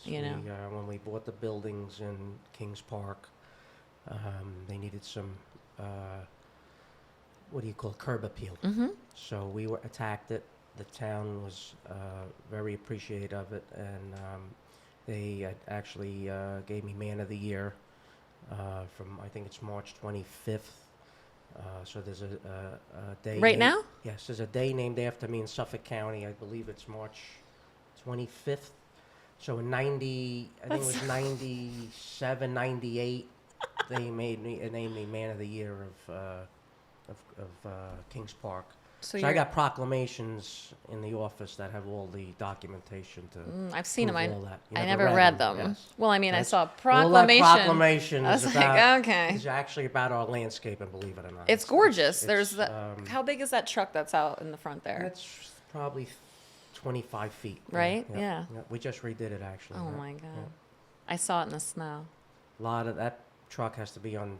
you know. When we bought the buildings in Kings Park, they needed some, what do you call, curb appeal. Mm-hmm. So we attacked it. The town was very appreciative of it, and they actually gave me Man of the Year from, I think it's March 25th. So there's a day. Right now? Yes, there's a day named after me in Suffolk County. I believe it's March 25th. So in 90, I think it was 97, 98, they named me Man of the Year of Kings Park. So I got proclamations in the office that have all the documentation to. I've seen them. I I never read them. Yes. Well, I mean, I saw a All that proclamation. proclamation I was is like, okay. It's actually about our landscape, and believe it or not, It's gorgeous. It's, There's the. How big is that truck that's out in the front there? It's probably 25 feet. Right? Yeah. We just redid it actually. Oh my God! I saw it in the snow. A lot of that truck has to be on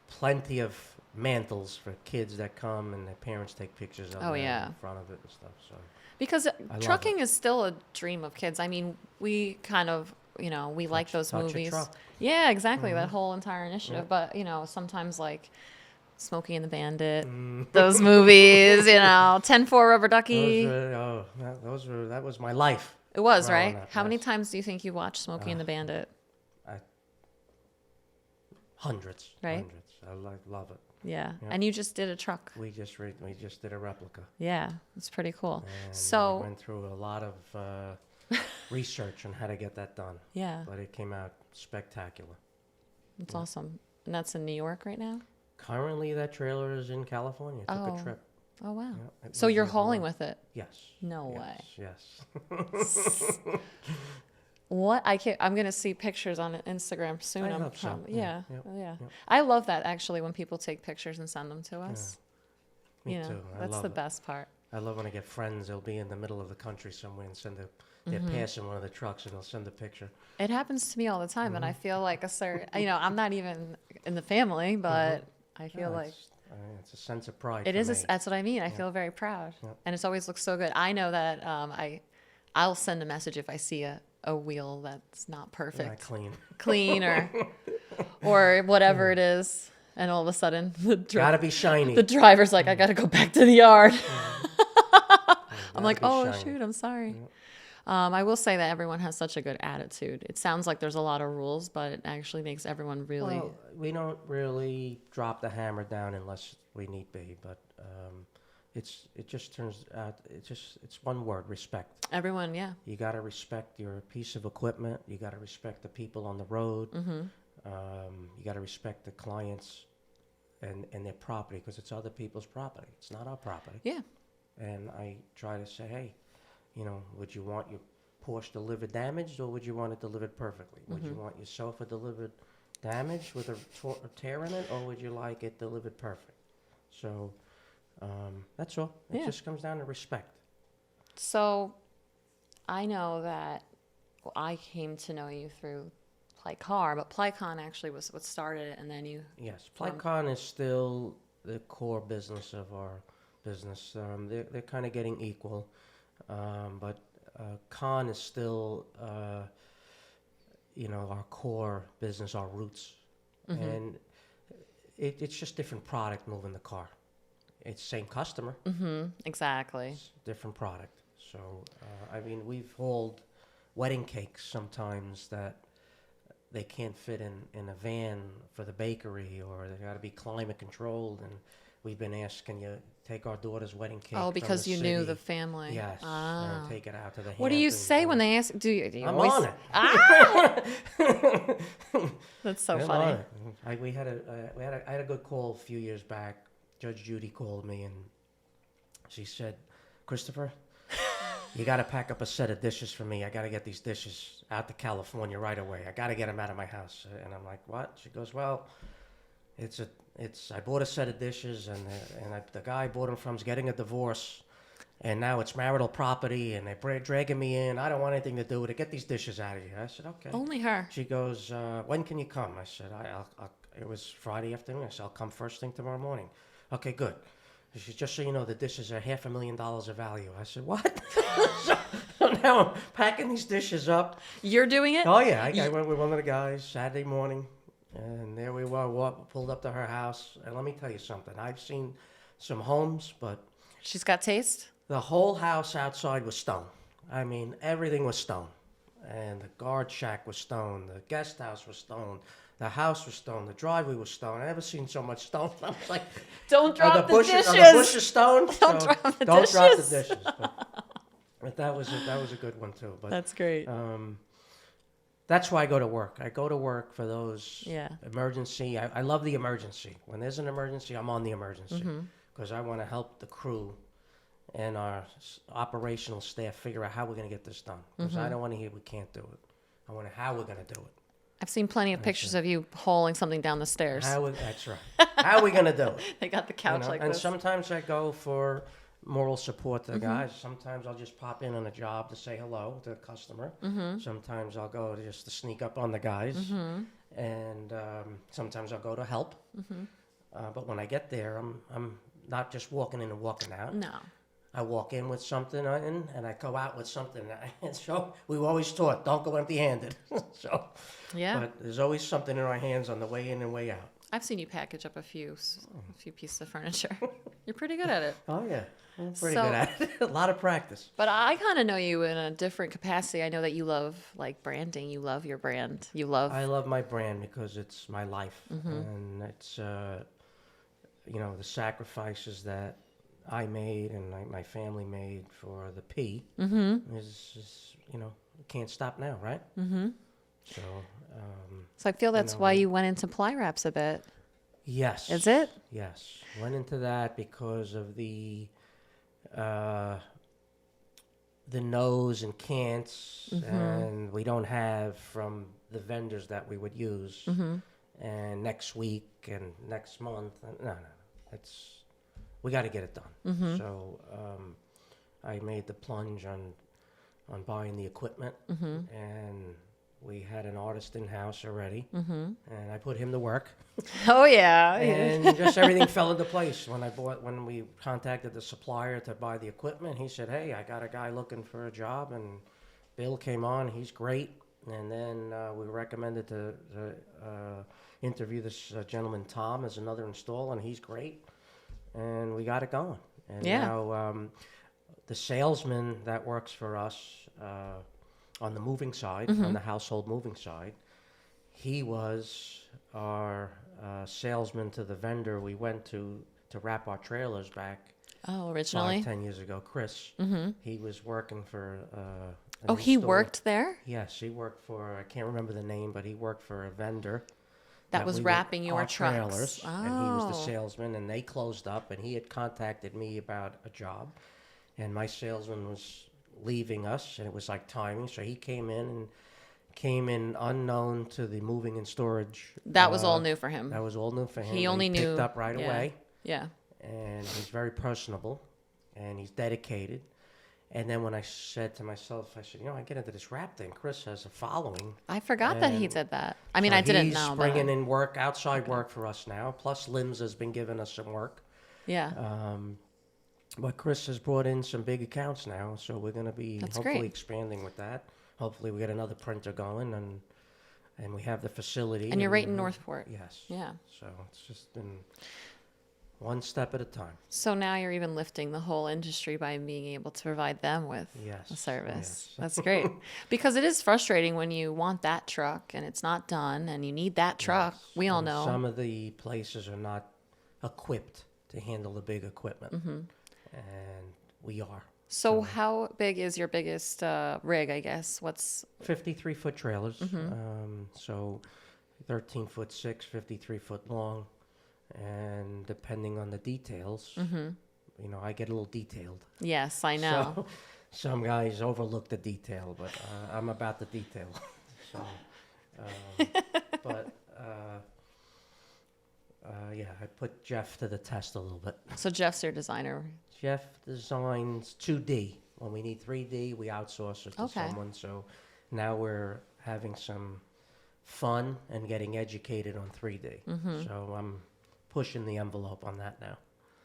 plenty of mantles for kids that come and their parents take pictures of it in front of it and stuff. So because trucking is still a dream of kids. I mean, we kind of, we like those movies. Yeah, exactly. That whole entire initiative. But, sometimes like Smokey and the Bandit, those movies, 10-4 Rubber Ducky. That was my life. It was, right? How many times do you think you watched Smokey and the Bandit? Hundreds. Right? Hundreds. I love it. Yeah. And you just did a truck. We just did a replica. Yeah, it's pretty cool. And so we went through a lot of research on how to get that done. Yeah. But it came out spectacular. It's awesome. And that's in New York right now? Currently, that trailer is in California. Took a trip. Oh, wow. Yeah, so you're hauling with it? Yes. No way. Yes. What I'm gonna see pictures on Instagram soon. I hope so. Yeah. Yep. I love that actually when people take pictures and send them to us. Me too. That's the best part. I love when I get friends. They'll be in the middle of the country somewhere and they're passing one of the trucks and they'll send a picture. It happens to me all the time, and I feel like a certain. I'm not even in the family, but I feel like it's a sense of pride. It is. That's what I mean. I feel very proud, and it always looks so good. I know that I'll send a message if I see a wheel that's not perfect, clean or whatever it is, and all of a sudden gotta be shiny. The driver's like, I gotta go back to the yard. I'm like, shiny. Shoot, I'm sorry. I will say that everyone has such a good attitude. It sounds like there's a lot of rules, but it actually makes everyone really. Well, we don't really drop the hammer down unless we need be, but it just turns out it's one word: respect. Everyone, yeah. You got to respect your piece of equipment. You got to respect the people on the road. You got to respect the clients and their property, because it's other people's property. It's not our property. Yeah. And I try to say, hey, would you want your Porsche delivered damaged, or would you want it delivered perfectly? Would you want your sofa delivered damaged with a tear in it, or would you like it delivered perfect? So that's all. It just comes down to respect. So I know that I came to know you through Plycon, but Plycon actually was what started it, and then you... Yes, Plycon is still the core business of our business. They're kind of getting equal, but Con is still, our core business, our roots. And it's just different product moving the car. It's same customer. Exactly. It's different product. So, we've hauled wedding cakes sometimes that they can't fit in a van for the bakery, or they got to be climate controlled. And we've been asked, can you take our daughter's wedding cake? Oh, because from you the knew city? the family. Yes. And take it out to the What do you say when they ask? Do you I'm always... on it. That's so I'm funny. on it. I had a good call a few years back. Judge Judy called me and she said, Christopher, you got to pack up a set of dishes for me. I got to get these dishes out to California right away. I got to get them out of my house. And I'm like, what? She goes, well, I bought a set of dishes, and the guy I bought them from is getting a divorce, and now it's marital property, and they're dragging me in. I don't want anything to do with it. Get these dishes out of here. I said, okay. Only her. She goes, when can you come? I said, it was Friday afternoon. I said, I'll come first thing tomorrow morning. Okay, good. She said, just so you know, the dishes are $500,000 of value. I said, what? So now I'm packing these dishes up. You're doing it? Oh, yeah. I went with one of the guys Saturday morning, and there we were, pulled up to her house. And let me tell you something. I've seen some homes, but... She's got taste? The whole house outside was stone. I mean, everything was stone. And the guard shack was stone. The guest house was stone. The house was stone. The driveway was stone. I never seen so much stone. I was like, don't drop the dishes. Are the bushes stone? Don't drop the dishes. Don't drop the dishes. But that was a good one too. But that's great. That's why I go to work. I go to work for those emergency. I love the emergency. When there's an emergency, I'm on the emergency because I want to help the crew and our operational staff figure out how we're going to get this done. Because I don't want to hear we can't do it. I want to how we're going to do it. I've seen plenty of pictures of you hauling something down the stairs. That's right. How are we going to do it? They got the couch like and this. And sometimes I go for moral support to the guys. Sometimes I'll just pop in on a job to say hello to a customer. Sometimes I'll go just to sneak up on the guys. And sometimes I'll go to help. But when I get there, I'm not just walking in and walking out. No. I walk in with something and I go out with something. And so we were always taught, don't go empty-handed. So, yeah. But there's always something in our hands on the way in and way out. I've seen you package up a few pieces of furniture. You're pretty good at it. Oh, yeah. I'm pretty good at it. A lot of practice. But I kind of know you in a different capacity. I know that you love like branding. You love your brand. I love my brand because it's my life. And it's, the sacrifices that I made and my family made for the P is can't stop now, right? So I feel that's why you went into ply wraps a bit. Yes. Is it? Yes. Went into that because of the no's and can'ts and we don't have from the vendors that we would use. And next week and next month. No. We got to get it done. So I made the plunge on buying the equipment, and we had an artist in house already, and I put him to work. Oh yeah, and just everything fell into place when we contacted the supplier to buy the equipment. He said, "Hey, I got a guy looking for a job," and Bill came on. He's great, and then we recommended to interview this gentleman Tom as another installer, and he's great. And we got it going. And now the salesman that works for us on the moving side, on the household moving side, he was our salesman to the vendor we went to wrap our trailers back. Oh, originally? 5-10 years ago. Chris, he was working for he worked there? Yes, he worked for, I can't remember the name, but he worked for a vendor. That was wrapping your trucks. Trailers, and he was the salesman, and they closed up, and he had contacted me about a job, and my salesman was leaving us, and it was like timing, so he came in unknown to the moving and storage. That was all new for him. That was all new for him. He only knew. Picked up right away. Yeah. And he's very personable, and he's dedicated. And then when I said to myself, I said, I get into this rap thing. Chris has a following. I forgot that he did that. I mean, I didn't know. He's bringing in work, outside work for us now. Plus, Limbs has been giving us some work. Yeah. But Chris has brought in some big accounts now, so we're going to be hopefully expanding with that. Hopefully, we get another printer going, and we have the facility. And you're right in Northport. Yes. Yeah. So it's just been one step at a time. So now you're even lifting the whole industry by being able to provide them with a service. Yes. That's great. Because it is frustrating when you want that truck and it's not done and you need that truck. Yes. We all know. Some of the places are not equipped to handle the big equipment. And we are. So how big is your biggest rig, I guess? What's 53-foot trailers. So 13-foot 6, 53-foot long. And depending on the details, I get a little detailed. Yes, I know. So, some guys overlook the detail, but I'm about the detail. So, I put Jeff to the test a little bit. So Jeff's your designer. Jeff designs 2D. When we need 3D, we outsource it to someone. So now we're having some fun and getting educated on 3D. So I'm pushing the envelope on that now.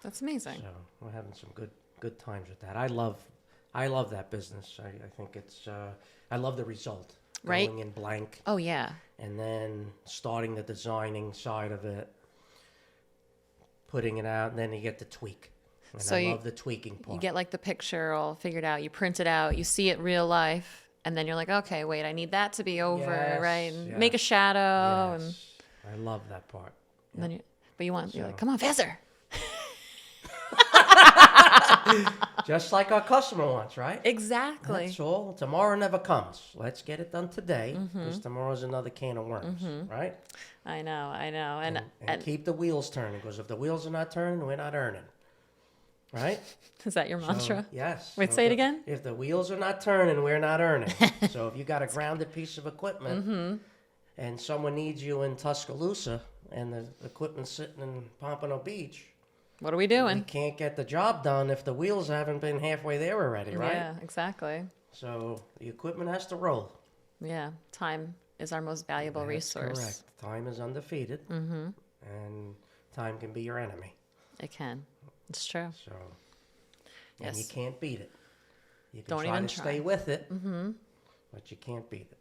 That's amazing. So we're having some good times with that. I love that business. I think it's I love the result. Right. Going in blank. Oh yeah. And then starting the designing side of it, putting it out, and then you get the tweak. And So I love the tweaking part. You get like the picture all figured out. You print it out. You see it real life, and then you're like, okay, wait, I need that to be over, Yes, right? And yes. make a shadow, and Yes. I love that part. then you're like, So- come on, faster. Just like our customer wants, right? Exactly. That's all. Tomorrow never comes. Let's get it done today, because tomorrow's another can of worms, right? I know, and Keep the wheels turning, because if the wheels are not turning, we're not earning, right? is that your So, mantra? yes. Wait, So say it if again. If the wheels are not turning, we're not earning. So if you got a grounded piece of equipment, and someone needs you in Tuscaloosa, and the equipment's sitting in Pompano Beach, What are we we doing? can't get the job done if the wheels haven't been halfway there already, right? Yeah, exactly. So the equipment has to roll. Yeah, time is our most valuable That's resource. correct. Time is undefeated, and time can be your enemy. It can. It's true. So, and you Yes. can't beat it. You can Don't try even to stay try. with it, but you can't beat it.